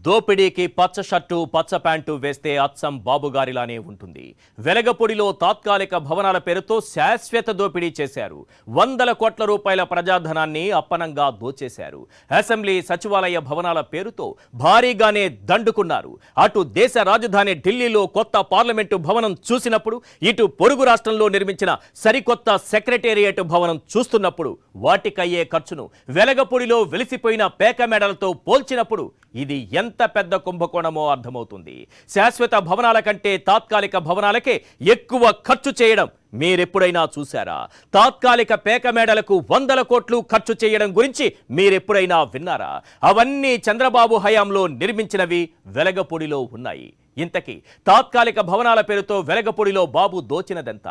దోపిడీకి పచ్చ షర్టు పచ్చ ప్యాంటు వేస్తే అచ్చం బాబుగారిలానే ఉంటుంది. వెలగపూడిలో తాత్కాలిక భవనాల పేరుతో శాశ్వత దోపిడీ చేశారు. వందల కోట్ల రూపాయల ప్రజాధనాన్ని అప్పనంగా దోచేశారు. అసెంబ్లీ సచివాలయ భవనాల పేరుతో భారీగానే దండుకున్నారు. అటు దేశ రాజధాని ఢిల్లీలో కొత్త పార్లమెంటు భవనం చూసినప్పుడు, ఇటు పొరుగు రాష్ట్రంలో నిర్మించిన సరికొత్త సెక్రటేరియట్ భవనం చూస్తున్నప్పుడు వాటికయ్యే ఖర్చును వెలగపూడిలో వెలిసిపోయిన పేక మేడలతో పోల్చినప్పుడు ఇది ఎంత పెద్ద కుంభకోణమో అర్థమవుతుంది. శాశ్వత భవనాల కంటే తాత్కాలిక భవనాలకే ఎక్కువ ఖర్చు చేయడం మీరెప్పుడైనా చూశారా? తాత్కాలిక పేక మేడలకు వందల కోట్లు ఖర్చు చేయడం గురించి మీరెప్పుడైనా విన్నారా? అవన్నీ చంద్రబాబు హయాంలో నిర్మించినవి వెలగపూడిలో ఉన్నాయి. ఇంతకీ తాత్కాలిక భవనాల పేరుతో వెలగపూడిలో బాబు దోచినదెంత?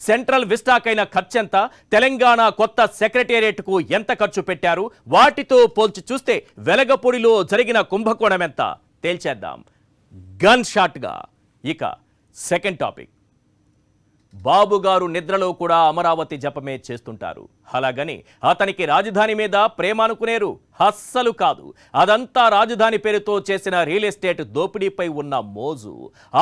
సెంట్రల్ విస్టాకైన ఖర్చెంత? తెలంగాణ కొత్త సెక్రటేరియట్కు ఎంత ఖర్చు పెట్టారు? వాటితో పోల్చి చూస్తే వెలగపూడిలో జరిగిన కుంభకోణం ఎంత తేల్చేద్దాం గన్ షాట్గా. ఇక సెకండ్ టాపిక్, బాబు గారు నిద్రలో కూడా అమరావతి జపమే చేస్తుంటారు. అలాగని అతనికి రాజధాని మీద ప్రేమ అనుకునేరు? అస్సలు కాదు. అదంతా రాజధాని పేరుతో చేసిన రియల్ ఎస్టేట్ దోపిడీపై ఉన్న మోజు.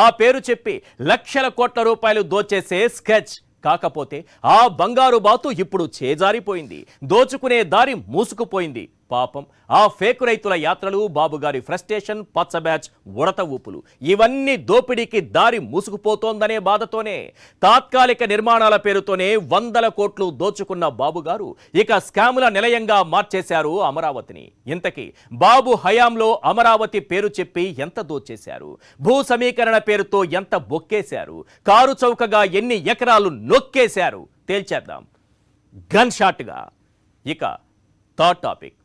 ఆ పేరు చెప్పి లక్షల కోట్ల రూపాయలు దోచేసే స్కెచ్. కాకపోతే ఆ బంగారు బాతు ఇప్పుడు చేజారిపోయింది. దోచుకునే దారి మూసుకుపోయింది. పాపం ఆ ఫేకు రైతుల యాత్రలు, బాబుగారి ఫ్రస్ట్రేషన్, పచ్చ బ్యాచ్ ఉడత ఊపులు, ఇవన్నీ దోపిడీకి దారి మూసుకుపోతోందనే బాధతోనే తాత్కాలిక నిర్మాణాల పేరుతోనే వందల కోట్లు దోచుకున్న బాబుగారు ఇక స్కాముల నిలయంగా మార్చేశారు అమరావతిని. ఇంతకీ బాబు హయాంలో అమరావతి పేరు చెప్పి ఎంత దోచేశారు? భూ సమీకరణ పేరుతో ఎంత బొక్కేశారు? కారు చౌకగా ఎన్ని ఎకరాలు నొక్కేశారు? తేల్చేద్దాం గన్ షాట్గా. ఇక థర్డ్ టాపిక్,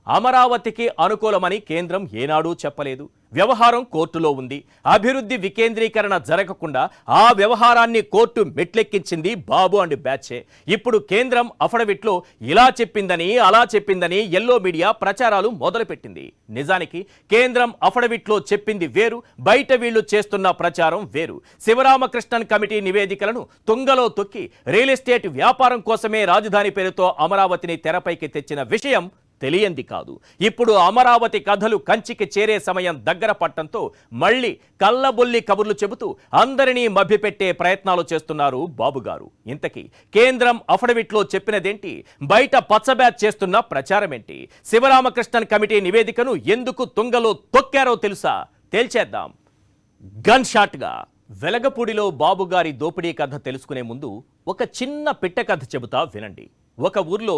అమరావతికి అనుకూలమని కేంద్రం ఏనాడూ చెప్పలేదు. వ్యవహారం కోర్టులో ఉంది. అభివృద్ధి వికేంద్రీకరణ జరగకుండా ఆ వ్యవహారాన్ని కోర్టు మెట్లెక్కించింది బాబు అండ్ బ్యాచే. ఇప్పుడు కేంద్రం అఫిడవిట్లో ఇలా చెప్పిందని అలా చెప్పిందని ఎల్లో మీడియా ప్రచారాలు మొదలుపెట్టింది. నిజానికి కేంద్రం అఫిడవిట్లో చెప్పింది వేరు, బయట వీళ్లు చేస్తున్న ప్రచారం వేరు. శివరామకృష్ణన్ కమిటీ నివేదికలను తుంగలో తొక్కి రియల్ ఎస్టేట్ వ్యాపారం కోసమే రాజధాని పేరుతో అమరావతిని తెరపైకి తెచ్చిన విషయం తెలియంది కాదు. ఇప్పుడు అమరావతి కథలు కంచికి చేరే సమయం దగ్గర పట్టంతో మళ్ళీ కళ్ళబొల్లి కబుర్లు చెబుతూ అందరినీ మభ్యపెట్టే ప్రయత్నాలు చేస్తున్నారు బాబుగారు. ఇంతకీ కేంద్రం అఫిడవిట్లో చెప్పినదేంటి? బయట పచ్చబ్యాచ్ చేస్తున్న ప్రచారమేంటి? శివరామకృష్ణన్ కమిటీ నివేదికను ఎందుకు తుంగలో తొక్కారో తెలుసా? తేల్చేద్దాం గన్ షాట్గా. వెలగపూడిలో బాబుగారి దోపిడీ కథ తెలుసుకునే ముందు ఒక చిన్న పిట్ట కథ చెబుతా వినండి. ఒక ఊర్లో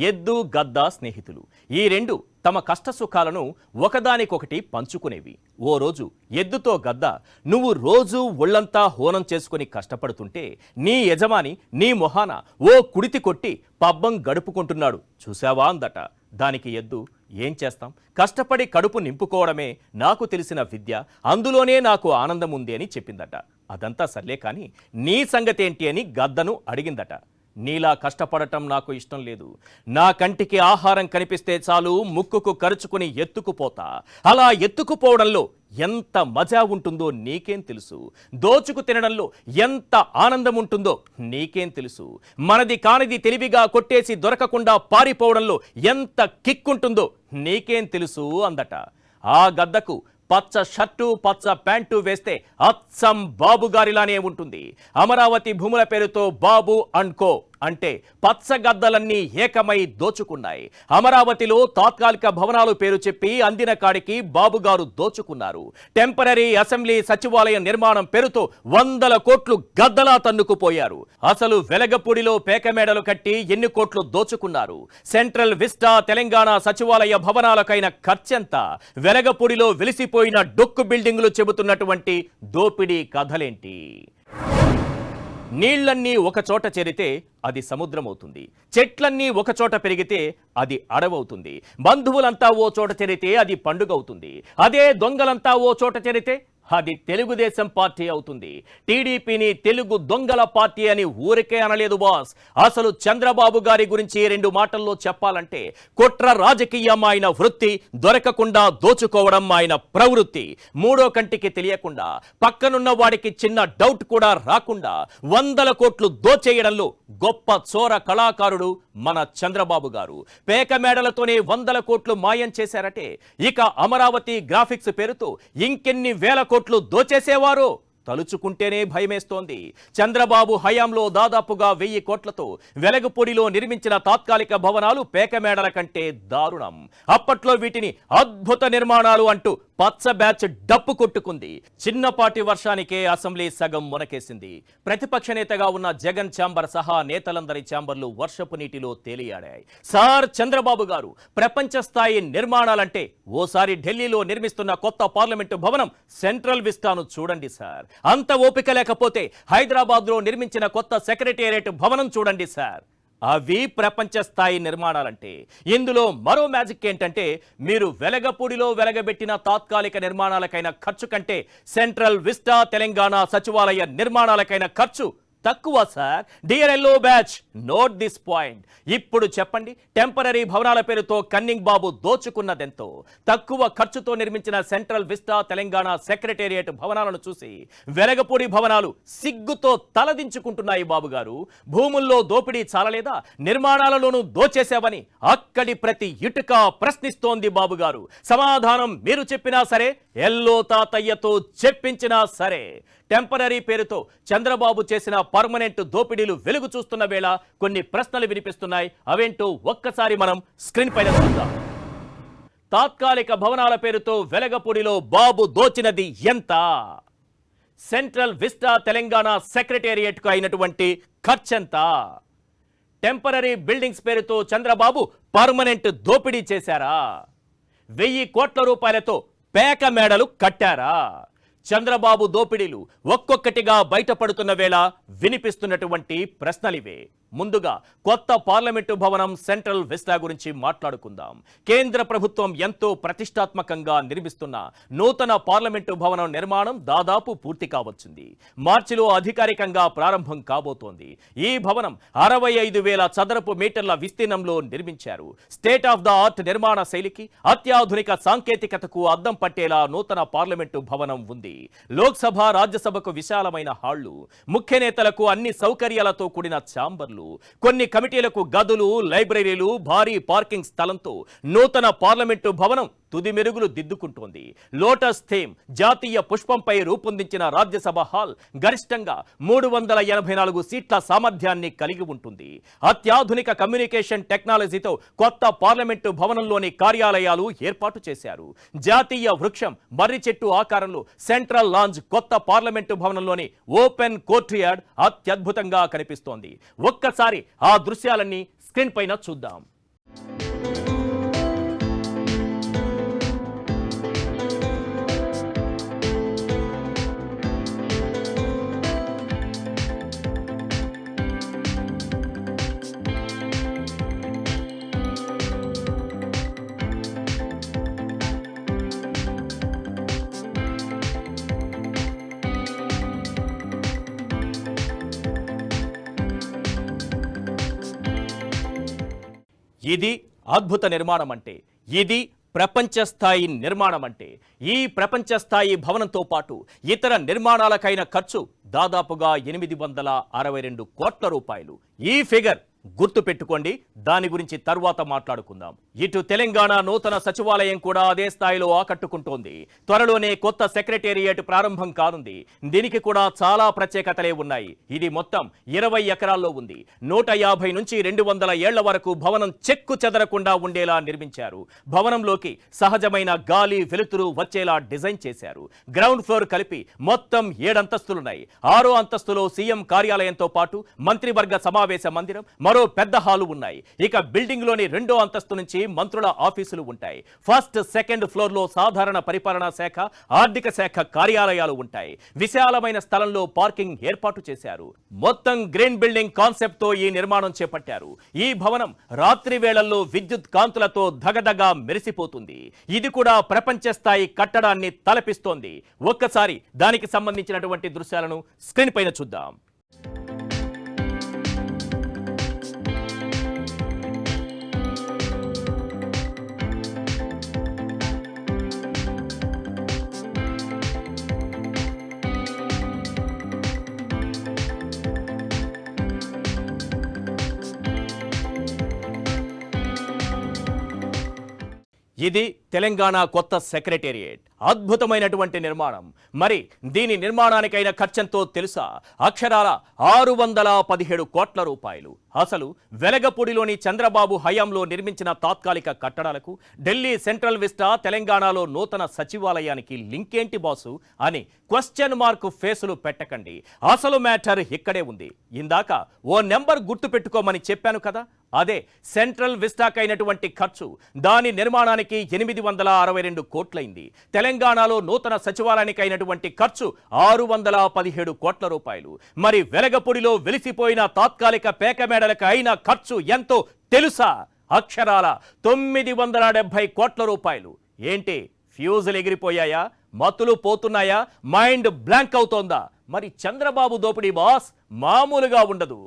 ఎద్దు, గద్ద స్నేహితులు. ఈ రెండు తమ కష్టసుఖాలను ఒకదానికొకటి పంచుకునేవి. ఓ రోజు ఎద్దుతో గద్ద, నువ్వు రోజు ఒళ్ళంతా హోనం చేసుకుని కష్టపడుతుంటే నీ యజమాని నీ మొహాన ఓ కుడితి కొట్టి పబ్బం గడుపుకుంటున్నాడు చూసావా అందట. దానికి ఎద్దు, ఏం చేస్తాం, కష్టపడి కడుపు నింపుకోవడమే నాకు తెలిసిన విద్య, అందులోనే నాకు ఆనందం ఉంది అని చెప్పిందట. అదంతా సర్లే కానీ నీ సంగతేంటి అని గద్దను అడిగిందట. నీలా కష్టపడటం నాకు ఇష్టం లేదు. నా కంటికి ఆహారం కనిపిస్తే చాలు ముక్కుకు కరుచుకుని ఎత్తుకుపోతా. అలా ఎత్తుకుపోవడంలో ఎంత మజా ఉంటుందో నీకేం తెలుసు? దోచుకు తినడంలో ఎంత ఆనందం ఉంటుందో నీకేం తెలుసు? మనది కానిది తెలివిగా కొట్టేసి దొరకకుండా పారిపోవడంలో ఎంత కిక్కుంటుందో నీకేం తెలుసు అందట. ఆ గద్దకు పచ్చ షర్టు పచ్చ ప్యాంటు వేస్తే అచ్చం బాబుగారిలానే ఉంటుంది. అమరావతి భూముల పేరుతో బాబు అండ్ కో అంటే పచ్చ గద్దలన్నీ ఏకమై దోచుకున్నాయి. అమరావతిలో తాత్కాలిక భవనాలు పేరు చెప్పి అందిన కాడికి బాబుగారు దోచుకున్నారు. టెంపరరీ అసెంబ్లీ సచివాలయం నిర్మాణం పేరుతో వందల కోట్లు గద్దలా తన్నుకుపోయారు. అసలు వెలగపూడిలో పేకమేడలు కట్టి ఎన్ని కోట్లు దోచుకున్నారు? సెంట్రల్ విస్టా తెలంగాణ సచివాలయ భవనాలకైన ఖర్చెంత? వెలగపూడిలో వెలిసిపోయిన డొక్కు బిల్డింగులు చెబుతున్నటువంటి దోపిడీ కథలేంటి? నీళ్లన్నీ ఒక చోట చేరితే అది సముద్రం అవుతుంది. చెట్లన్నీ ఒక చోట పెరిగితే అది అడవవుతుంది. బంధువులంతా ఓ చోట చేరితే అది పండుగ అవుతుంది. అదే దొంగలంతా ఓ చోట చేరితే అది తెలుగుదేశం పార్టీ అవుతుంది. టీడీపీని తెలుగు దొంగల పార్టీ అని ఊరికే అనలేదు బాస్. అసలు చంద్రబాబు గారి గురించి 2 మాటల్లో చెప్పాలంటే కుట్ర రాజకీయం ఆయన వృత్తి, దొరకకుండా దోచుకోవడం ఆయన ప్రవృత్తి. మూడో కంటికి తెలియకుండా, పక్కనున్న వాడికి చిన్న డౌట్ కూడా రాకుండా 100 కోట్లు దోచేయడంలో గొప్ప చోర కళాకారుడు మన చంద్రబాబు గారు. పేక మేడలతోనే 100 కోట్లు మాయం చేశారటే ఇక అమరావతి గ్రాఫిక్స్ పేరుతో ఇంకెన్ని వేల కోట్లు దోచేసేవారు తలుచుకుంటేనే భయమేస్తోంది. చంద్రబాబు హయాంలో దాదాపుగా 1000 కోట్లతో వెలగపూడిలో నిర్మించిన తాత్కాలిక భవనాలు పేక మేడల కంటే దారుణం. అప్పట్లో వీటిని అద్భుత నిర్మాణాలు అంటూ పచ్చ బ్యాచ్ డప్పు కొట్టుకుంది. చిన్నపాటి వర్షానికే అసెంబ్లీ సగం మునకేసింది. ప్రతిపక్ష నేతగా ఉన్న జగన్ ఛాంబర్ సహా నేతలందరి ఛాంబర్లు వర్షపు నీటిలో తేలియాడాయి. సార్ చంద్రబాబు గారు, ప్రపంచ స్థాయి నిర్మాణాలంటే ఓసారి ఢిల్లీలో నిర్మిస్తున్న కొత్త పార్లమెంటు భవనం సెంట్రల్ విస్టాను చూడండి సార్. అంత ఓపిక లేకపోతే హైదరాబాద్ లో నిర్మించిన కొత్త సెక్రటేరియట్ భవనం చూడండి సార్. అవి ప్రపంచ స్థాయి నిర్మాణాలంటే. ఇందులో మరో మ్యాజిక్ ఏంటంటే మీరు వెలగపూడిలో వెలగబెట్టిన తాత్కాలిక నిర్మాణాలకైన ఖర్చు కంటే సెంట్రల్ విస్టా తెలంగాణ సచివాలయ నిర్మాణాలకైన ఖర్చు తక్కువ sir. Dear yellow batch, note this point. ఇప్పుడు చెప్పండి, టెంపరరీ భవనాల పేరుతో కన్నింగ్ బాబు దోచుకున్నదెంతో? తక్కువ ఖర్చుతో నిర్మించిన సెంట్రల్ విస్టా తెలంగాణ సెక్రటేరియట్ భవనాలను చూసి వెలగపూడి భవనాలు సిగ్గుతో తలదించుకుంటున్నాయి. బాబు గారు, భూముల్లో దోపిడీ చాలలేదా? నిర్మాణాలలోనూ దోచేశావని అక్కడి ప్రతి ఇటుక ప్రశ్నిస్తోంది. బాబు గారు, సమాధానం మీరు చెప్పినా సరే, ఎల్లో తాతయ్యతో చెప్పించినా సరే. టెంపరరీ పేరుతో చంద్రబాబు చేసిన పర్మనెంట్ దోపిడీలు వెలుగు చూస్తున్న వేళ కొన్ని ప్రశ్నలు వినిపిస్తున్నాయి. అవేంటో ఒక్కసారి మనం స్క్రీన్ పైన చూద్దాం. తాత్కాలిక భవనాల పేరుతో వెలగపూడిలో బాబు దోచినది ఎంత? సెంట్రల్ విస్టా తెలంగాణ సెక్రటేరియట్ కు అయినటువంటి ఖర్చెంత? టెంపరరీ బిల్డింగ్స్ పేరుతో చంద్రబాబు పర్మనెంట్ దోపిడీ చేశారా? 1000 కోట్ల రూపాయలతో పేక మేడలు కట్టారా? చంద్రబాబు దోపిడీలు ఒక్కొక్కటిగా బయటపడుతున్న వేళ వినిపిస్తున్నటువంటి ప్రశ్నలివే. ముందుగా కొత్త పార్లమెంటు భవనం సెంట్రల్ విస్టా గురించి మాట్లాడుకుందాం. కేంద్ర ప్రభుత్వం ఎంతో ప్రతిష్టాత్మకంగా నిర్మిస్తున్న నూతన పార్లమెంటు భవనం నిర్మాణం దాదాపు పూర్తి కావచ్చింది. మార్చిలో అధికారికంగా ప్రారంభం కాబోతోంది. ఈ భవనం 65,000 చదరపు మీటర్ల విస్తీర్ణంలో నిర్మించారు. స్టేట్ ఆఫ్ ద ఆర్ట్ నిర్మాణ శైలికి, అత్యాధునిక సాంకేతికతకు అద్దం పట్టేలా నూతన పార్లమెంటు భవనం ఉంది. లోక్సభ, రాజ్యసభకు విశాలమైన హాళ్లు, ముఖ్య నేతలకు అన్ని సౌకర్యాలతో కూడిన ఛాంబర్లు, కొన్ని కమిటీలకు గదులు, లైబ్రరీలు, భారీ పార్కింగ్ స్థలంతో నూతన పార్లమెంటు భవనం తుది మెరుగులు దిద్దుకుంటోంది. లోటస్ థీమ్, జాతీయ పుష్పంపై రూపొందించిన రాజ్యసభ హాల్ గరిష్టంగా 384 సీట్ల సామర్థ్యాన్ని కలిగి ఉంటుంది. అత్యాధునిక కమ్యూనికేషన్ టెక్నాలజీతో కొత్త పార్లమెంటు భవనంలోని కార్యాలయాలు ఏర్పాటు చేశారు. జాతీయ వృక్షం, మర్రి చెట్టు ఆకారంలో సెంట్రల్ లాంజ్ కొత్త పార్లమెంటు భవనంలోని ఓపెన్ కోర్ట్యార్డ్ అత్యద్భుతంగా కనిపిస్తోంది. ఒక్కసారి ఆ దృశ్యాలన్నీ స్క్రీన్ పైన చూద్దాం. ఇది అద్భుత నిర్మాణం అంటే, ఇది ప్రపంచ స్థాయి నిర్మాణం అంటే. ఈ ప్రపంచ స్థాయి భవనంతో పాటు ఇతర నిర్మాణాలకైన ఖర్చు దాదాపుగా 862 కోట్ల రూపాయలు. ఈ ఫిగర్ గుర్తు పెట్టుకోండి, దాని గురించి తర్వాత మాట్లాడుకుందాం. ఇటు తెలంగాణ నూతన సచివాలయం కూడా అదే స్థాయిలో ఆకట్టుకుంటోంది. త్వరలోనే కొత్త సెక్రటేరియట్ ప్రారంభం కానుంది. దీనికి కూడా చాలా ప్రత్యేకతలే ఉన్నాయి. ఇది మొత్తం 20 ఎకరాల్లో ఉంది. 150 నుంచి 200 ఏళ్ల వరకు భవనం చెక్కు చెదరకుండా ఉండేలా నిర్మించారు. భవనంలోకి సహజమైన గాలి, వెలుతురు వచ్చేలా డిజైన్ చేశారు. గ్రౌండ్ ఫ్లోర్ కలిపి మొత్తం 7 అంతస్తులున్నాయి. 6వ అంతస్తులో సీఎం కార్యాలయంతో పాటు మంత్రివర్గ సమావేశ మందిరం, మరో పెద్ద హాలు ఉన్నాయి. ఇక బిల్డింగ్ లోని 2వ అంతస్తు నుంచి మంత్రుల ఆఫీసులు ఉంటాయి. ఫస్ట్ సెకండ్ ఫ్లోర్ లో సాధారణ పరిపాలనా శాఖ, ఆర్థిక శాఖ కార్యాలయాలు ఉంటాయి. విశాలమైన స్థలంలో పార్కింగ్ ఏర్పాటు చేశారు. మొత్తం గ్రీన్ బిల్డింగ్ కాన్సెప్ట్ తో ఈ నిర్మాణం చేపట్టారు. ఈ భవనం రాత్రి వేళల్లో విద్యుత్ కాంతులతో ధగధగా మెరిసిపోతుంది. ఇది కూడా ప్రపంచ స్థాయి కట్టడాన్ని తలపిస్తోంది. ఒక్కసారి దానికి సంబంధించినటువంటి దృశ్యాలను స్క్రీన్ పైన చూద్దాం. ఇది తెలంగాణ కొత్త సెక్రటేరియట్. అద్భుతమైనటువంటి నిర్మాణం. మరి దీని నిర్మాణానికైన ఖర్చంతో తెలుసా? అక్షరాల 617 కోట్ల రూపాయలు. అసలు వెలగపూడిలోని చంద్రబాబు హయాంలో నిర్మించిన తాత్కాలిక కట్టడాలకు ఢిల్లీ సెంట్రల్ విస్టా, తెలంగాణలో నూతన సచివాలయానికి లింక్ ఏంటి బాసు అని క్వశ్చన్ మార్క్ ఫేసులు పెట్టకండి. అసలు మ్యాటర్ ఇక్కడే ఉంది. ఇందాక ఓ నెంబర్ గుర్తు పెట్టుకోమని చెప్పాను కదా, అదే సెంట్రల్ విస్టాకైనటువంటి ఖర్చు. దాని నిర్మాణానికి 862 కోట్లయింది. తెలంగాణలో నూతన సచివాలయానికి అయినటువంటి ఖర్చు 617 కోట్ల రూపాయలు. మరి వెలగపూడిలో వెలిసిపోయిన తాత్కాలిక పేకమేడలకు అయిన ఖర్చు ఎంతో తెలుసా? అక్షరాల 970 కోట్ల రూపాయలు. ఏంటి ఫ్యూజులు ఎగిరిపోయాయా? మతులు పోతున్నాయా? Mind blank అవుతోందా? మరి చంద్రబాబు దోపిడీ బాస్ మామూలుగా ఉండదు.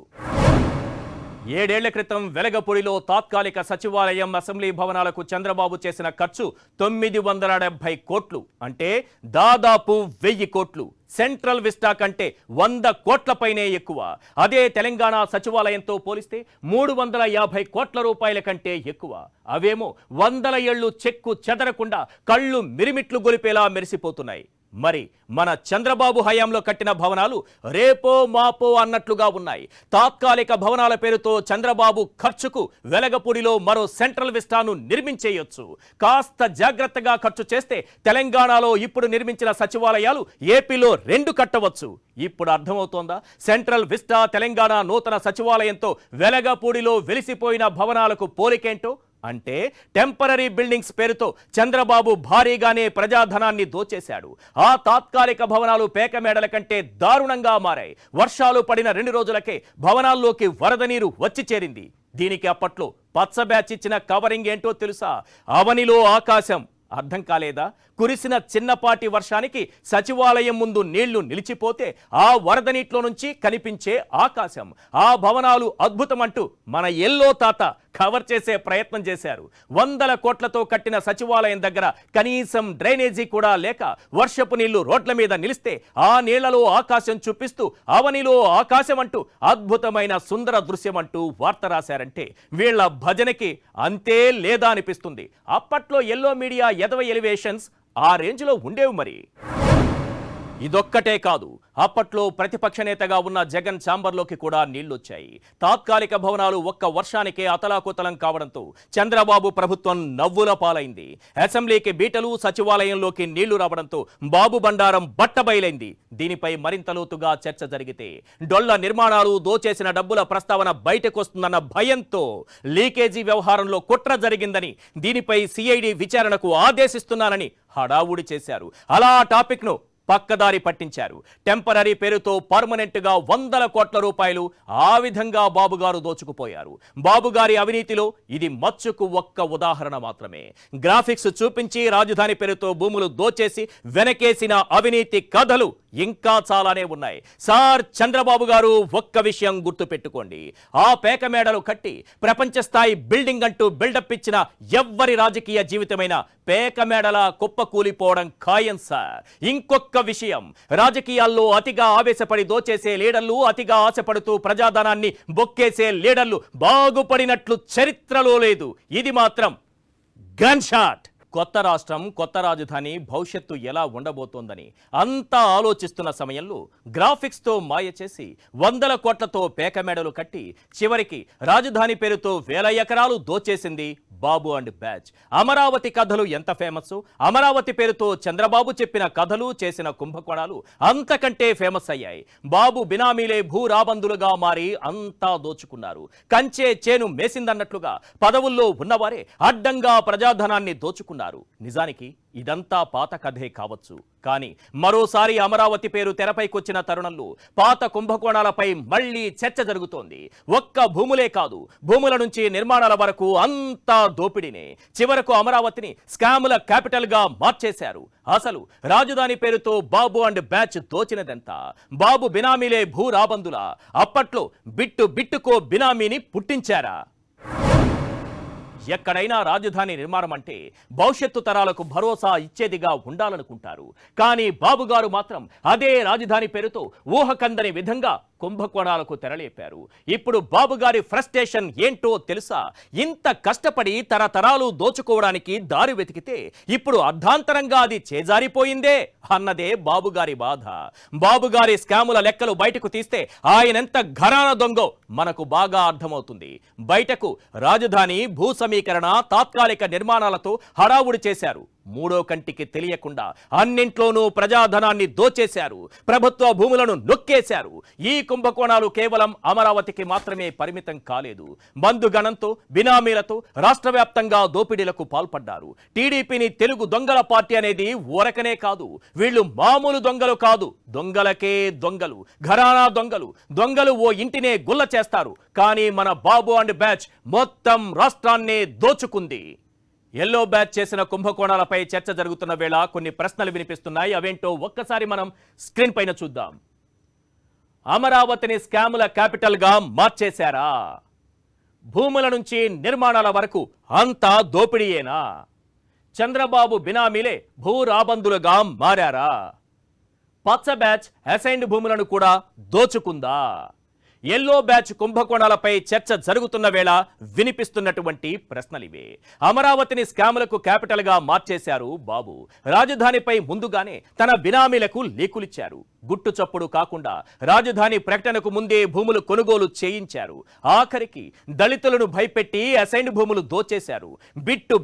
7 ఏళ్ల క్రితం వెలగపూడిలో తాత్కాలిక సచివాలయం, అసెంబ్లీ భవనాలకు చంద్రబాబు చేసిన ఖర్చు 970 కోట్లు. అంటే దాదాపు 1000 కోట్లు. సెంట్రల్ విస్టా కంటే 100 కోట్ల పైనే ఎక్కువ. అదే తెలంగాణ సచివాలయంతో పోలిస్తే 350 కోట్ల రూపాయల కంటే ఎక్కువ. అవేమో 100 ఏళ్లు చెక్కు చెదరకుండా కళ్ళు మిరిమిట్లు గొలిపేలా మెరిసిపోతున్నాయి. మరి మన చంద్రబాబు హయాంలో కట్టిన భవనాలు రేపో మాపో అన్నట్లుగా ఉన్నాయి. తాత్కాలిక భవనాల పేరుతో చంద్రబాబు ఖర్చుకు వెలగపూడిలో మరో సెంట్రల్ విస్టాను నిర్మించేయొచ్చు. కాస్త జాగ్రత్తగా ఖర్చు చేస్తే తెలంగాణలో ఇప్పుడు నిర్మించిన సచివాలయాలు ఏపీలో 2 కట్టవచ్చు. ఇప్పుడు అర్థమవుతోందా సెంట్రల్ విస్టా, తెలంగాణ నూతన సచివాలయంతో వెలగపూడిలో వెలిసిపోయిన భవనాలకు పోలికేంటో? అంటే టెంపరరీ బిల్డింగ్స్ పేరుతో చంద్రబాబు భారీగానే ప్రజాధనాన్ని దోచేశాడు. ఆ తాత్కాలిక భవనాలు పేకమేడల కంటే దారుణంగా మారాయి. వర్షాలు పడిన 2 రోజులకే భవనాల్లోకి వరద నీరు వచ్చి చేరింది. దీనికి అప్పట్లో పచ్చ బ్యాచ్ ఇచ్చిన కవరింగ్ ఏంటో తెలుసా? అవనిలో ఆకాశం. అర్థం కాలేదా? కురిసిన చిన్నపాటి వర్షానికి సచివాలయం ముందు నీళ్లు నిలిచిపోతే ఆ వరద నీటిలో నుంచి కనిపించే ఆకాశం, ఆ భవనాలు అద్భుతమంటూ మన ఎల్లో తాత కవర్ చేసే ప్రయత్నం చేశారు. 100 కోట్లతో కట్టిన సచివాలయం దగ్గర కనీసం డ్రైనేజీ కూడా లేక వర్షపు నీళ్లు రోడ్ల మీద నిలిస్తే ఆ నీళ్లలో ఆకాశం చూపిస్తూ అవనిలో ఆకాశం అంటూ అద్భుతమైన సుందర దృశ్యం అంటూ వార్త రాశారంటే వీళ్ల భజనకి అంతే లేదా అనిపిస్తుంది. అప్పట్లో ఎల్లో మీడియా ఎదవ ఎలివేషన్స్ ఆ రేంజ్లో ఉండేవి. మరి ఇదొక్కటే కాదు, అప్పట్లో ప్రతిపక్ష నేతగా ఉన్న జగన్ ఛాంబర్లోకి కూడా నీళ్లొచ్చాయి. తాత్కాలిక భవనాలు ఒక్క వర్షానికే అతలాకుతలం కావడంతో చంద్రబాబు ప్రభుత్వం నవ్వుల పాలైంది. అసెంబ్లీకి బీటలు, సచివాలయంలోకి నీళ్లు రావడంతో బాబు బండారం బట్టబయలైంది. దీనిపై మరింత లోతుగా చర్చ జరిగితే డొల్ల నిర్మాణాలు, దోచేసిన డబ్బుల ప్రస్తావన బయటకొస్తుందన్న భయంతో లీకేజీ వ్యవహారంలో కుట్ర జరిగిందని, దీనిపై సిఐడి విచారణకు ఆదేశిస్తున్నానని హడావుడి చేశారు. అలా టాపిక్ను పక్కదారి పట్టించారు. టెంపరరీ పేరుతో పర్మనెంట్ గా 100 కోట్ల రూపాయలు ఆ విధంగా బాబుగారు దోచుకుపోయారు. బాబుగారి అవినీతిలో ఇది మచ్చుకు ఒక్క ఉదాహరణ మాత్రమే. గ్రాఫిక్స్ చూపించి రాజధాని పేరుతో భూములు దోచేసి వెనకేసిన అవినీతి కథలు ఇంకా చాలానే ఉన్నాయి. సార్ చంద్రబాబు గారు ఒక్క విషయం గుర్తు పెట్టుకోండి. ఆ పేకమేడలు కట్టి ప్రపంచ స్థాయి బిల్డింగ్ అంటూ బిల్డప్ ఇచ్చిన ఎవ్వరి రాజకీయ జీవితమైన పేకమేడల కుప్పకూలిపోవడం ఖాయం సార్. ఇంకొక విషయం, రాజకీయాల్లో అతిగా ఆవేశపడి దోచేసే లీడర్లు, అతిగా ఆశపడుతూ ప్రజాధనాన్ని బొక్కేసే లీడర్లు బాగుపడినట్లు చరిత్రలో లేదు. ఇది మాత్రం గన్ షాట్. కొత్త రాష్ట్రం, కొత్త రాజధాని భవిష్యత్తు ఎలా ఉండబోతోందని అంతా ఆలోచిస్తున్న సమయంలో గ్రాఫిక్స్తో మాయ చేసి 100 కోట్లతో పేకమేడలు కట్టి చివరికి రాజధాని పేరుతో 1000 ఎకరాలు దోచేసింది బాబు అండ్ బ్యాచ్. అమరావతి కథలు ఎంత ఫేమస్, అమరావతి పేరుతో చంద్రబాబు చెప్పిన కథలు, చేసిన కుంభకోణాలు అంతకంటే ఫేమస్ అయ్యాయి. బాబు బినామీలే భూరాబందులుగా మారి అంతా దోచుకున్నారు. కంచే చేను మేసిందన్నట్లుగా పదవుల్లో ఉన్నవారే అడ్డంగా ప్రజాధనాన్ని దోచుకున్నారు. నిజానికి ఇదంతా పాత కథే కావచ్చు, కానీ మరోసారి అమరావతి పేరు తెరపైకొచ్చిన తరుణంలో పాత కుంభకోణాలపై మళ్లీ చర్చ జరుగుతోంది. ఒక్క భూములే కాదు, భూముల నుంచి నిర్మాణాల వరకు అంతా దోపిడీనే. చివరకు అమరావతిని స్కాముల క్యాపిటల్ గా మార్చేశారు. అసలు రాజధాని పేరుతో బాబు అండ్ బ్యాచ్ దోచినదెంత? బాబు బినామీలే భూరాబందులా? అప్పట్లో బిట్టుకో బినామీని పుట్టించారా? ఎక్కడైనా రాజధాని నిర్మాణం అంటే భవిష్యత్తు తరాలకు భరోసా ఇచ్చేదిగా ఉండాలనుకుంటారు. కానీ బాబుగారు మాత్రం అదే రాజధాని పేరుతో ఊహకందని విధంగా కుంభకోణాలకు తెరలేపారు. ఇప్పుడు బాబుగారి ఫ్రస్ట్రేషన్ ఏంటో తెలుసా? ఇంత కష్టపడి తరతరాలు దోచుకోవడానికి దారి వెతికితే ఇప్పుడు అర్ధాంతరంగా అది చేజారిపోయిందే అన్నదే బాబుగారి బాధ. బాబుగారి స్కాముల లెక్కలు బయటకు తీస్తే ఆయనెంత ఘరాన దొంగో మనకు బాగా అర్థమవుతుంది. బయటకు రాజధాని, భూ సమీకరణ, తాత్కాలిక నిర్మాణాలతో హడావుడి చేశారు. మూడో కంటికి తెలియకుండా అన్నింట్లోనూ ప్రజాధనాన్ని దోచేశారు. ప్రభుత్వ భూములను నొక్కేశారు. ఈ కుంభకోణాలు కేవలం అమరావతికి మాత్రమే పరిమితం కాలేదు. బంధుగణంతో, బినామీలతో రాష్ట్ర వ్యాప్తంగా దోపిడీలకు పాల్పడ్డారు. టీడీపీని తెలుగు దొంగల పార్టీ అనేది ఊరకనే కాదు. వీళ్ళు మామూలు దొంగలు కాదు, దొంగలకే దొంగలు, ఘరానా దొంగలు. దొంగలు ఓ ఇంటినే గుల్ల చేస్తారు, కానీ మన బాబు అండ్ బ్యాచ్ మొత్తం రాష్ట్రాన్నే దోచుకుంది. ఎల్లో బ్యాచ్ చేసిన కుంభకోణాలపై చర్చ జరుగుతున్న వేళ కొన్ని ప్రశ్నలు వినిపిస్తున్నాయి. అవేంటో ఒక్కసారి మనం స్క్రీన్ పైన చూద్దాం. అమరావతిని స్కాముల క్యాపిటల్ గా మార్చేశారా? భూముల నుంచి నిర్మాణాల వరకు అంతా దోపిడీయేనా? చంద్రబాబు బినామీలే భూరాబందులుగా మారారా? పచ్చ బ్యాచ్ అసైన్డ్ భూములను కూడా దోచుకుందా? ఎల్లో బ్యాచ్ కుంభకోణాలపై చర్చ జరుగుతున్న వేళ వినిపిస్తున్నటువంటి ప్రశ్నలివే. అమరావతిని స్కాములకు క్యాపిటల్ గా మార్చేశారు బాబు. రాజధానిపై ముందుగానే తన బినామీలకు లీకులిచ్చారు. గుట్టు చప్పుడు కాకుండా రాజధాని ప్రకటనకు ముందే భూములు కొనుగోలు చేయించారు. ఆఖరికి దళితులను భయపెట్టి అసైన్డ్ భూములు దోచేశారు.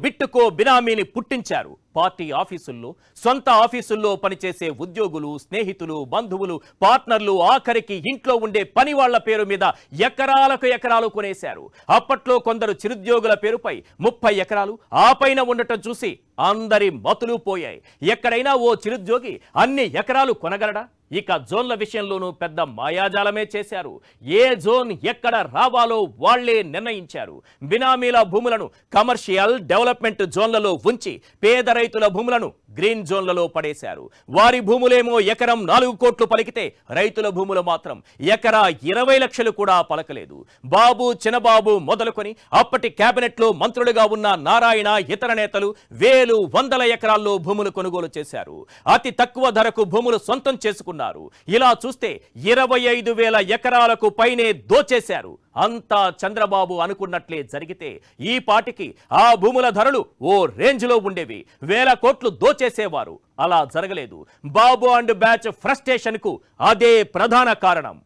బిట్టుకో బినామీని పుట్టించారు. పార్టీ ఆఫీసుల్లో, సొంత ఆఫీసుల్లో పనిచేసే ఉద్యోగులు, స్నేహితులు, బంధువులు, పార్ట్నర్లు, ఆఖరికి ఇంట్లో ఉండే పని వాళ్ల పేరు మీద ఎకరాలకు ఎకరాలు కొనేశారు. అప్పట్లో కొందరు చిరుద్యోగుల పేరుపై 30 ఎకరాలు ఆ పైన ఉండటం చూసి అందరి మతులు పోయాయి. ఎక్కడైనా ఓ చిరుద్యోగి అన్ని ఎకరాలు కొనగలడా? ఇక జోన్ల విషయంలోనూ పెద్ద మాయాజాలమే చేశారు. ఏ జోన్ ఎక్కడ రావాలో వాళ్లే నిర్ణయించారు. బినామీల భూములను కమర్షియల్, డెవలప్మెంట్ జోన్లలో ఉంచి పేద రైతుల భూములను గ్రీన్ జోన్లలో పడేశారు. వారి భూములేమో ఎకరం 4 కోట్లు పలికితే రైతుల భూములు మాత్రం ఎకరా 20 లక్షలు కూడా పలకలేదు. బాబు, చిన్నబాబు మొదలుకొని అప్పటి కేబినెట్ లో మంత్రులుగా ఉన్న నారాయణ, ఇతర నేతలు వేలు, వందల ఎకరాల్లో భూములు కొనుగోలు చేశారు. అతి తక్కువ ధరకు భూములు సొంతం చేసుకున్నారు. ఇలా చూస్తే 25,000 ఎకరాలకు పైనే దోచేశారు. అంతా చంద్రబాబు అనుకున్నట్లే జరిగితే ఈ పాటికి ఆ భూముల ధరలు ఓ రేంజ్ లో ఉండేవి. 1000 కోట్లు దోచేసేవారు. అలా జరగలేదు. బాబు అండ్ బ్యాచ్ ఫ్రస్ట్రేషన్ కు అదే ప్రధాన కారణం.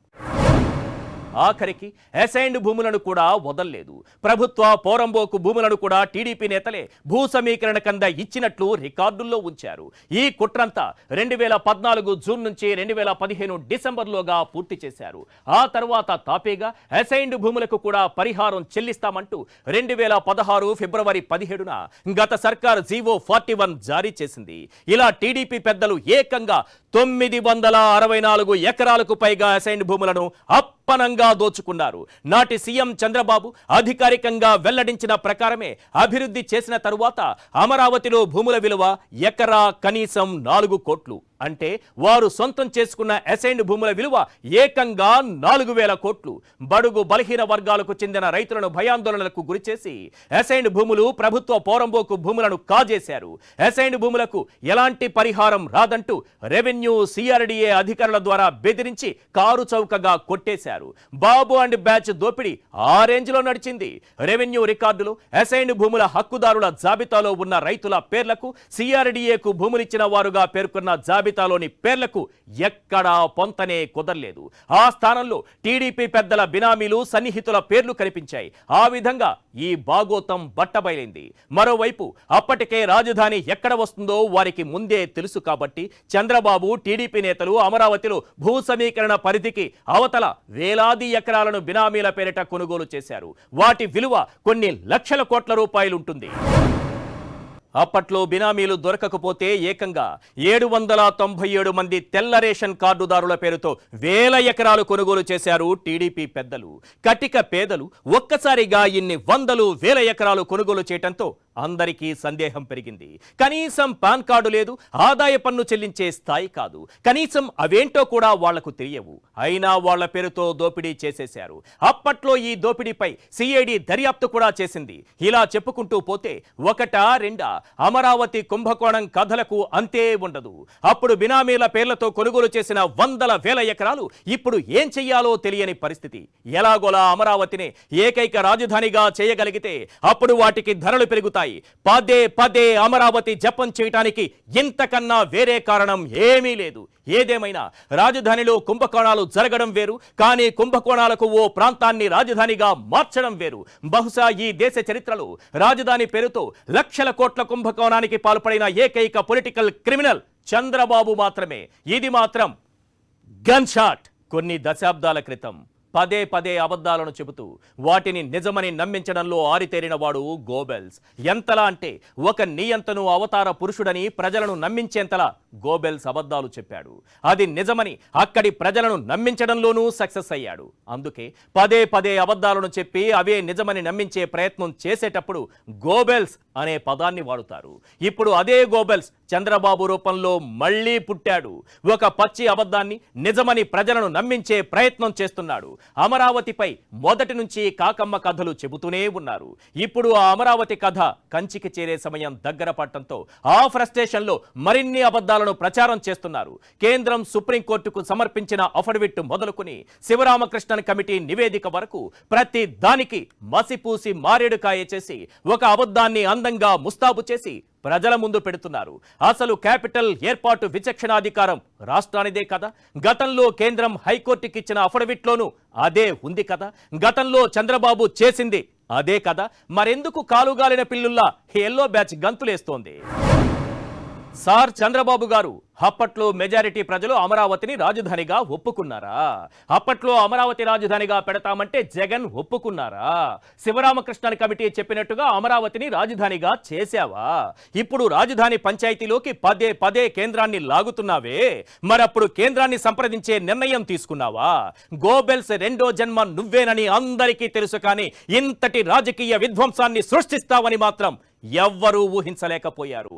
ఆఖరికి అసైన్డ్ భూములను కూడా వదల్లేదు. ప్రభుత్వ పోరంబోకు భూములను కూడా టీడీపీ నేతలే భూ సమీకరణ కింద ఇచ్చినట్లు రికార్డుల్లో ఉంచారు. ఈ కుట్రంతా 2014 జూన్ నుంచి 2015 డిసెంబర్లోగా పూర్తి చేశారు. ఆ తర్వాత తాపేగా అసైన్డ్ భూములకు కూడా పరిహారం చెల్లిస్తామంటూ 2016 ఫిబ్రవరి 17న గత సర్కార్ జీవో 41 జారీ చేసింది. ఇలా టీడీపీ పెద్దలు ఏకంగా 964 ఎకరాలకు పైగా అసైన్డ్ భూములను అప్పనంగా దోచుకున్నారు. నాటి సీఎం చంద్రబాబు అధికారికంగా వెల్లడించిన ప్రకారమే అభివృద్ధి చేసిన తరువాత అమరావతిలో భూముల విలువ ఎకరా కనీసం 4 కోట్లు. అంటే వారు సొంతం చేసుకున్న అసైన్డ్ భూముల విలువ ఏకంగా 4,000 కోట్లు. బడుగు బలహీన వర్గాలకు చెందిన రైతులను భయాందోళనలకు గురిచేసి అసైన్డ్ భూములు, ప్రభుత్వ పోరంబోకు భూములను కాజేశారు. అసైన్డ్ భూములకు ఎలాంటి పరిహారం రాదంటూ రెవెన్యూ, సిఆర్డీఏ అధికారుల ద్వారా బెదిరించి కారు చౌకగా కొట్టేశారు. బాబు అండ్ బ్యాచ్ దోపిడీ ఆ రేంజ్ లో నడిచింది. రెవెన్యూ రికార్డులు, అసైన్డ్ భూముల హక్కుదారుల జాబితాలో ఉన్న రైతుల పేర్లకు సిఆర్డీఏకు భూములిచ్చిన వారుగా పేర్కొన్న జాబితా జాబితాలోని పేర్లకు ఎక్కడా పొంతనే కుదరలేదు. ఆ స్థానంలో టీడీపీ పెద్దల బినామీలు సన్నిహితుల పేర్లు కనిపించాయి. ఆ విధంగా ఈ భాగోతం బట్టబయలైంది. మరోవైపు అప్పటికే రాజధాని ఎక్కడ వస్తుందో వారికి ముందే తెలుసు కాబట్టి చంద్రబాబు టీడీపీ నేతలు అమరావతిలో భూ సమీకరణ పరిధికి అవతల వేలాది ఎకరాలను బినామీల పేరిట కొనుగోలు చేశారు. వాటి విలువ కొన్ని లక్షల కోట్ల రూపాయలుంటుంది. అప్పట్లో బినామీలు దొరకకపోతే ఏకంగా 797 మంది తెల్ల రేషన్ కార్డుదారుల పేరుతో వేల ఎకరాలు కొనుగోలు చేశారు టీడీపీ పెద్దలు. కటిక పేదలు ఒక్కసారిగా ఇన్ని వందలు వేల ఎకరాలు కొనుగోలు చేయటంతో అందరికీ సందేహం పెరిగింది. కనీసం పాన్ కార్డు లేదు, ఆదాయ పన్ను చెల్లించే స్థాయి కాదు, కనీసం అవేంటో కూడా వాళ్లకు తెలియవు. అయినా వాళ్ల పేరుతో దోపిడీ చేసేశారు. అప్పట్లో ఈ దోపిడీపై సిఐడి దర్యాప్తు కూడా చేసింది. ఇలా చెప్పుకుంటూ పోతే ఒకటా రెండా అమరావతి కుంభకోణం కథలకు అంతే ఉండదు. అప్పుడు బినామీల పేర్లతో కొనుగోలు చేసిన వందల వేల ఎకరాలు ఇప్పుడు ఏం చెయ్యాలో తెలియని పరిస్థితి. ఎలాగోలా అమరావతిని ఏకైక రాజధానిగా చేయగలిగితే అప్పుడు వాటికి ధరలు పెరుగుతాయి. పదే పదే అమరావతి జపం చేయటానికి ఇంతకన్నా వేరే కారణం ఏమీ లేదు. ఏదేమైనా రాజధానిలో కుంభకోణాలు జరగడం వేరు, కానీ కుంభకోణాలకు ఓ ప్రాంతాన్ని రాజధానిగా మార్చడం వేరు. బహుశా ఈ దేశ చరిత్రలో రాజధాని పేరుతో లక్షల కోట్ల కుంభకోణానికి పాల్పడిన ఏకైక పొలిటికల్ క్రిమినల్ చంద్రబాబు మాత్రమే. ఇది మాత్రం గన్ షాట్. కొన్ని దశాబ్దాల క్రితం పదే పదే అబద్ధాలను చెబుతూ వాటిని నిజమని నమ్మించడంలో ఆరితేరిన వాడు గోబెల్స్. ఎంతలా అంటే ఒక నియంతను అవతార పురుషుడని ప్రజలను నమ్మించేంతలా గోబెల్స్ అబద్ధాలు చెప్పాడు. అది నిజమని అక్కడి ప్రజలను నమ్మించడంలోనూ సక్సెస్ అయ్యాడు. అందుకే పదే పదే అబద్ధాలను చెప్పి అవే నిజమని నమ్మించే ప్రయత్నం చేసేటప్పుడు గోబెల్స్ అనే పదాన్ని వాడుతారు. ఇప్పుడు అదే గోబెల్స్ చంద్రబాబు రూపంలో మళ్లీ పుట్టాడు. ఒక పచ్చి అబద్ధాన్ని నిజమని ప్రజలను నమ్మించే ప్రయత్నం చేస్తున్నాడు. అమరావతిపై మొదటి నుంచి కాకమ్మ కథలు చెబుతూనే ఉన్నారు. ఇప్పుడు ఆ అమరావతి కథ కంచికి చేరే సమయం దగ్గర పడటంతో ఆ ఫ్రస్ట్రేషన్లో మరిన్ని అబద్ధాలను ప్రచారం చేస్తున్నారు. కేంద్రం సుప్రీంకోర్టుకు సమర్పించిన అఫిడవిట్ మొదలుకుని శివరామకృష్ణన్ కమిటీ నివేదిక వరకు ప్రతి దానికి మసిపూసి మారేడుకాయ చేసి ఒక అబద్ధాన్ని అందంగా ముస్తాబు చేసి ప్రజల ముందు పెడుతున్నారు. అసలు క్యాపిటల్ ఏర్పాటు విచక్షణాధికారం రాష్ట్రానిదే కదా. గతంలో కేంద్రం హైకోర్టుకి ఇచ్చిన అఫిడవిట్లోనూ అదే ఉంది కదా. గతంలో చంద్రబాబు చేసింది అదే కదా. మరెందుకు కాలుగాలిన పిల్లుల్లా ఎల్లో బ్యాచ్ గంతులేస్తోంది? సార్ చంద్రబాబు గారు, అప్పట్లో మెజారిటీ ప్రజలు అమరావతిని రాజధానిగా ఒప్పుకున్నారా? అప్పట్లో అమరావతి రాజధానిగా పెడతామంటే జగన్ ఒప్పుకున్నారా? శివరామకృష్ణన్ కమిటీ చెప్పినట్టుగా అమరావతిని రాజధానిగా చేశావా? ఇప్పుడు రాజధాని పంచాయతీలోకి పదే పదే కేంద్రాన్ని లాగుతున్నావే, మరప్పుడు కేంద్రాన్ని సంప్రదించే నిర్ణయం తీసుకున్నావా? గోబెల్స్ రెండో జన్మ నువ్వేనని అందరికీ తెలుసు, కానీ ఇంతటి రాజకీయ విధ్వంసాన్ని సృష్టిస్తావని మాత్రం ఎవ్వరూ ఊహించలేకపోయారు.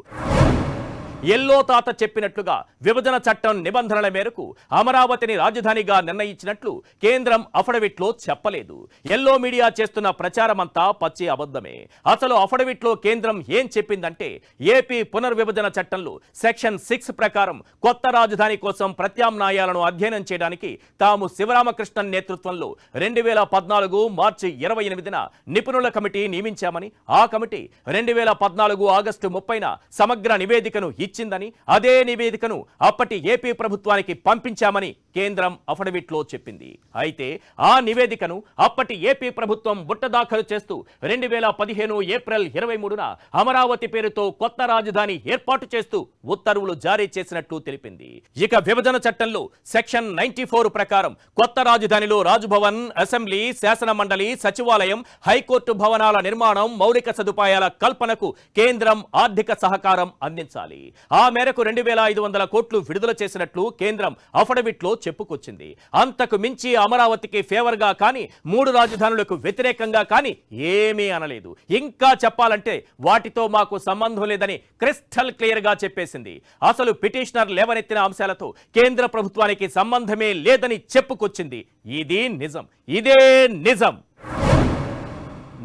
ఎల్లో తాత చెప్పినట్లుగా విభజన చట్టం నిబంధనల మేరకు అమరావతిని రాజధానిగా నిర్ణయించినట్లు కేంద్రం అఫిడవిట్లో చెప్పలేదు. ఎల్లో మీడియా చేస్తున్న ప్రచారమంతా పచ్చి అబద్ధమే. అసలు అఫిడవిట్లో కేంద్రం ఏం చెప్పిందంటే, ఏపీ పునర్విభజన చట్టంలో సెక్షన్ 6 ప్రకారం కొత్త రాజధాని కోసం ప్రత్యామ్నాయాలను అధ్యయనం చేయడానికి తాము శివరామకృష్ణన్ నేతృత్వంలో 2014 మార్చి 28న నిపుణుల కమిటీ నియమించామని, ఆ కమిటీ 2014 ఆగస్టు 30న సమగ్ర నివేదికను ఇచ్చిందని, అదే నివేదికను అప్పటి ఏపీ ప్రభుత్వానికి పంపించామని కేంద్రం అఫిడవిట్లో చెప్పింది. అయితే ఆ నివేదికను అప్పటి ఏపీ ప్రభుత్వం బుట్టదాఖలు చేస్తూ 2015 ఏప్రిల్ 23న అమరావతి పేరుతో కొత్త రాజధాని ఏర్పాటు చేస్తూ ఉత్తర్వులు జారీ చేసినట్లు తెలిపింది. ఇక విభజన చట్టంలో సెక్షన్ 94 ప్రకారం కొత్త రాజధానిలో రాజ్భవన్, అసెంబ్లీ, శాసన మండలి, సచివాలయం, హైకోర్టు భవనాల నిర్మాణం, మౌలిక సదుపాయాల కల్పనకు కేంద్రం ఆర్థిక సహకారం అందించాలి. ఆ మేరకు 2500 కోట్లు విడుదల చేసినట్లు కేంద్రం అఫిడవిట్లో చెప్పుకొచ్చింది. అంతకు మించి అమరావతికి ఫేవర్ గా కానీ, 3 రాజధానులకు వ్యతిరేకంగా కానీ ఏమీ అనలేదు. ఇంకా చెప్పాలంటే వాటితో మాకు సంబంధం లేదని క్రిస్టల్ క్లియర్ గా చెప్పేసింది. అసలు పిటిషనర్ లేవనెత్తిన అంశాలతో కేంద్ర ప్రభుత్వానికి సంబంధమే లేదని చెప్పుకొచ్చింది. ఇది నిజం, ఇదే నిజం.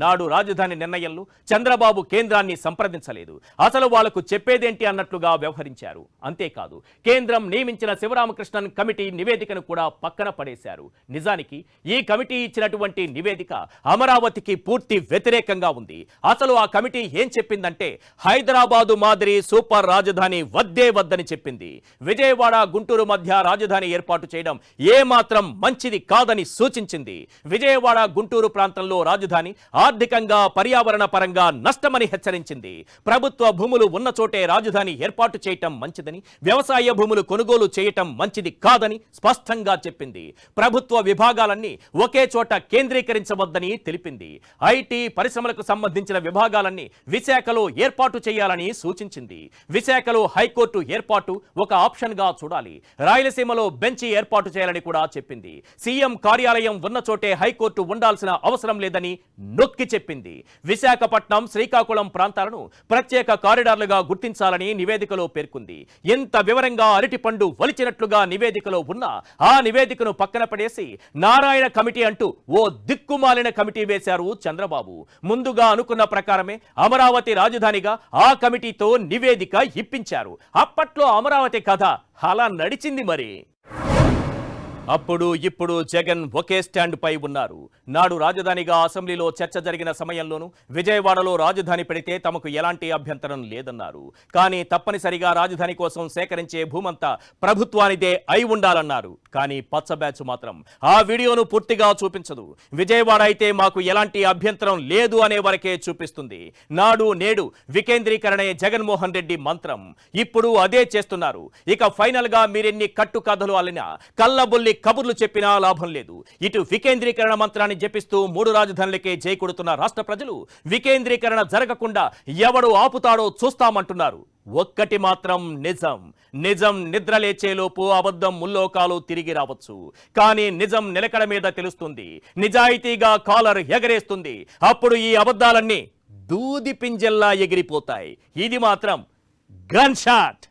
నాడు రాజధాని నిర్ణయంలో చంద్రబాబు కేంద్రాన్ని సంప్రదించలేదు. అసలు వాళ్లకు చెప్పేదేంటి అన్నట్లుగా వ్యవహరించారు. అంతేకాదు కేంద్రం నియమించిన శివరామకృష్ణన్ కమిటీ నివేదికను కూడా పక్కన పడేశారు. నిజానికి ఈ కమిటీ ఇచ్చినటువంటి నివేదిక అమరావతికి పూర్తి వ్యతిరేకంగా ఉంది. అసలు ఆ కమిటీ ఏం చెప్పిందంటే హైదరాబాదు మాదిరి సూపర్ రాజధాని వద్దే వద్దని చెప్పింది. విజయవాడ గుంటూరు మధ్య రాజధాని ఏర్పాటు చేయడం ఏమాత్రం మంచిది కాదని సూచించింది. విజయవాడ గుంటూరు ప్రాంతంలో రాజధాని ఆర్థికంగా పర్యావరణ పరంగా నష్టమని హెచ్చరించింది. ప్రభుత్వ భూములు ఉన్న చోటే రాజధాని ఏర్పాటు చేయటం మంచిదని, వ్యవసాయ భూములు కొనుగోలు చేయటం మంచిది కాదని స్పష్టంగా చెప్పింది. ప్రభుత్వ విభాగాలన్నీ ఒకే చోట కేంద్రీకరించవద్దని తెలిపింది. ఐటీ పరిశ్రమలకు సంబంధించిన విభాగాలన్నీ విశాఖలో ఏర్పాటు చేయాలని సూచించింది. విశాఖలో హైకోర్టు ఏర్పాటు ఒక ఆప్షన్ గా చూడాలి. రాయలసీమలో బెంచ్ ఏర్పాటు చేయాలని కూడా చెప్పింది. సీఎం కార్యాలయం ఉన్న చోటే హైకోర్టు ఉండాల్సిన అవసరం లేదని నొక్కి చెప్పింది. విశాఖపట్నం, శ్రీకాకుళం ప్రాంతాలను ప్రత్యేక కారిడార్లుగా గుర్తించాలని నివేదికలో పేర్కొంది. ఎంత వివరంగా అరటిపండు వలిచినట్లుగా నివేదికలో ఉన్న ఆ నివేదికను పక్కన పడేసి నారాయణ కమిటీ అంటూ ఓ దిక్కుమాలిన కమిటీ వేశారు చంద్రబాబు. ముందుగా అనుకున్న ప్రకారమే అమరావతి రాజధానిగా ఆ కమిటీతో నివేదిక ఇప్పించారు. అప్పట్లో అమరావతి కథ అలా నడిచింది. మరి అప్పుడు ఇప్పుడు జగన్ ఒకే స్టాండ్ పై ఉన్నారు. నాడు రాజధానిగా అసెంబ్లీలో చర్చ జరిగిన సమయంలోనూ విజయవాడలో రాజధాని పెడితే తమకు ఎలాంటి అభ్యంతరం లేదన్నారు. కానీ తప్పనిసరిగా రాజధాని కోసం సేకరించే భూమంతా ప్రభుత్వానిదే అయి ఉండాలన్నారు. కానీ పచ్చ బ్యాచ్ మాత్రం ఆ వీడియోను పూర్తిగా చూపించదు. విజయవాడ అయితే మాకు ఎలాంటి అభ్యంతరం లేదు అనే వరకే చూపిస్తుంది. నాడు నేడు వికేంద్రీకరణే జగన్మోహన్ రెడ్డి మంత్రం. ఇప్పుడు అదే చేస్తున్నారు. ఇక ఫైనల్ గా మీరెన్ని కట్టు కథలు అల్లినా, కళ్ళబుల్లి కబుర్లు చెప్పినా లాభం లేదు. ఇటు వికేంద్రీకరణ మంత్రాన్ని జపిస్తూ 3 రాజధానులకే జై కొడుతున్న రాష్ట్ర ప్రజలు వికేంద్రీకరణ జరగకుండా ఎవడు ఆపుతాడో చూస్తామంటున్నారు. ఒక్కటి మాత్రం నిజం, నిజం నిద్రలేచేలోపు అబద్ధం ముల్లోకాలు తిరిగి రావచ్చు. కానీ నిజం నిలకడ మీద తెలుస్తుంది. నిజాయితీగా కాలర్ ఎగరేస్తుంది. అప్పుడు ఈ అబద్ధాలన్నీ దూది పింజల్లా ఎగిరిపోతాయి. ఇది మాత్రం గన్ షాట్.